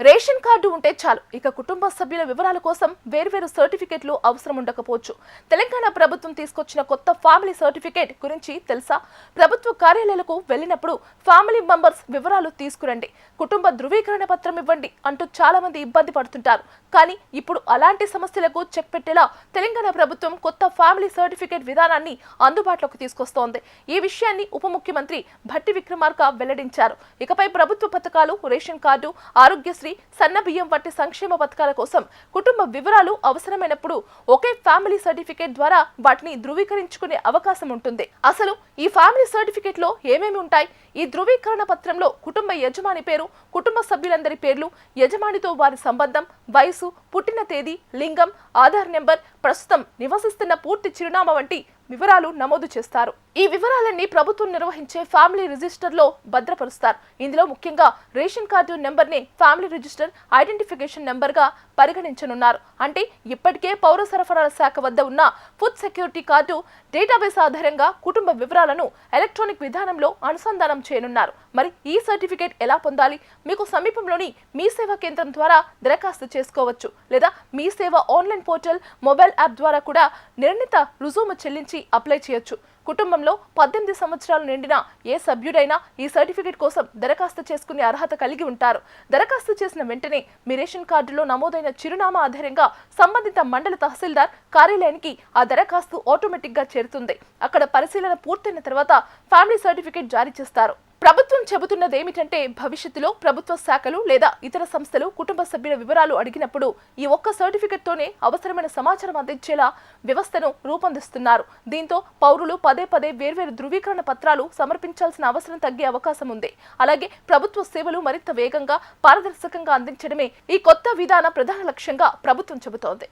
Ration card ఉంటే చాలు, ఇక కుటుంబ సభ్యుల వివరాల కోసం వేర్వేరు సర్టిఫికెట్లు అవసరం ఉండకపోవచ్చు. తెలంగాణ ప్రభుత్వం తీసుకొచ్చిన కొత్త ఫ్యామిలీ సర్టిఫికేట్ గురించి తెలుసా? ప్రభుత్వ కార్యాలయాలకు వెళ్ళినప్పుడు ఫ్యామిలీ మెంబర్స్ వివరాలు తీసుకురండి, కుటుంబ ధృవీకరణ పత్రం ఇవ్వండి అంటూ చాలా మంది ఇబ్బంది పడుతుంటారు. కానీ ఇప్పుడు అలాంటి సమస్యలకు చెక్ పెట్టేలా తెలంగాణ ప్రభుత్వం కొత్త ఫ్యామిలీ సర్టిఫికేట్ విధానాన్ని అందుబాటులోకి తీసుకొస్తోంది. ఈ విషయాన్ని ఉప ముఖ్యమంత్రి భట్టి విక్రమార్క వెల్లడించారు. ఇకపై ప్రభుత్వ పథకాలు, రేషన్ కార్డు, ఆరోగ్యశ్రీ, సన్న బియ్యం వంటి సంక్షేమ పథకాల కోసం కుటుంబ వివరాలు అవసరమైనప్పుడు ఒకే ఫ్యామిలీ సర్టిఫికేట్ ద్వారా వాటిని ధృవీకరించుకునే అవకాశం ఉంటుంది. అసలు ఈ ఫ్యామిలీ సర్టిఫికేట్ లో ఏమేమి ఉంటాయి? ఈ ధృవీకరణ పత్రంలో కుటుంబ యజమాని పేరు, కుటుంబ సభ్యులందరి పేర్లు, యజమానితో వారి సంబంధం, వయసు, పుట్టిన తేదీ, లింగం, ఆధార్ నెంబర్, ప్రస్తుతం నివసిస్తున్న పూర్తి చిరునామా వంటి వివరాలు నమోదు చేస్తారు. ఈ వివరాలన్నీ ప్రభుత్వం నిర్వహించే ఫ్యామిలీ రిజిస్టర్ లో భద్రపరుస్తారు. ఇందులో ముఖ్యంగా రేషన్ కార్డు నెంబర్ నే ఫ్యామిలీ రిజిస్టర్ ఐడెంటిఫికేషన్ నెంబర్ గా పరిగణించనున్నారు. అంటే ఇప్పటికే పౌర సరఫరాల శాఖ వద్ద ఉన్న ఫుడ్ సెక్యూరిటీ కార్డు డేటాబేస్ ఆధారంగా కుటుంబ వివరాలను ఎలక్ట్రానిక్ విధానంలో అనుసంధానం చేయనున్నారు. మరి ఈ సర్టిఫికేట్ ఎలా పొందాలి? మీకు సమీపంలోని మీ సేవా కేంద్రం ద్వారా దరఖాస్తు చేసుకోవచ్చు, లేదా మీ సేవ ఆన్లైన్ పోర్టల్, మొబైల్ యాప్ ద్వారా కూడా నిర్ణీత రుజువు చెల్లించి అప్లై చేయొచ్చు. కుటుంబంలో 18 సంవత్సరాలు నిండిన ఏ సభ్యుడైనా ఈ సర్టిఫికేట్ కోసం దరఖాస్తు చేసుకునే అర్హత కలిగి ఉంటారు. దరఖాస్తు చేసిన వెంటనే మీ రేషన్ కార్డులో నమోదైన చిరునామా ఆధారంగా సంబంధిత మండల తహసీల్దార్ కార్యాలయానికి ఆ దరఖాస్తు ఆటోమేటిక్ గా చేరుతుంది. అక్కడ పరిశీలన పూర్తయిన తర్వాత ఫ్యామిలీ సర్టిఫికేట్ జారీ చేస్తారు. ప్రభుత్వం చెబుతున్నది ఏమిటంటే, భవిష్యత్తులో ప్రభుత్వ శాఖలు లేదా ఇతర సంస్థలు కుటుంబ సభ్యుల వివరాలు అడిగినప్పుడు ఈ ఒక్క సర్టిఫికెట్ తోనే అవసరమైన సమాచారం అందించేలా వ్యవస్థను రూపొందిస్తున్నారు. దీంతో పౌరులు పదే పదే వేర్వేరు ధృవీకరణ పత్రాలు సమర్పించాల్సిన అవసరం తగ్గే అవకాశం ఉంది. అలాగే ప్రభుత్వ సేవలు మరింత వేగంగా, పారదర్శకంగా అందించడమే ఈ కొత్త విధాన ప్రధాన లక్ష్యంగా ప్రభుత్వం చెబుతోంది.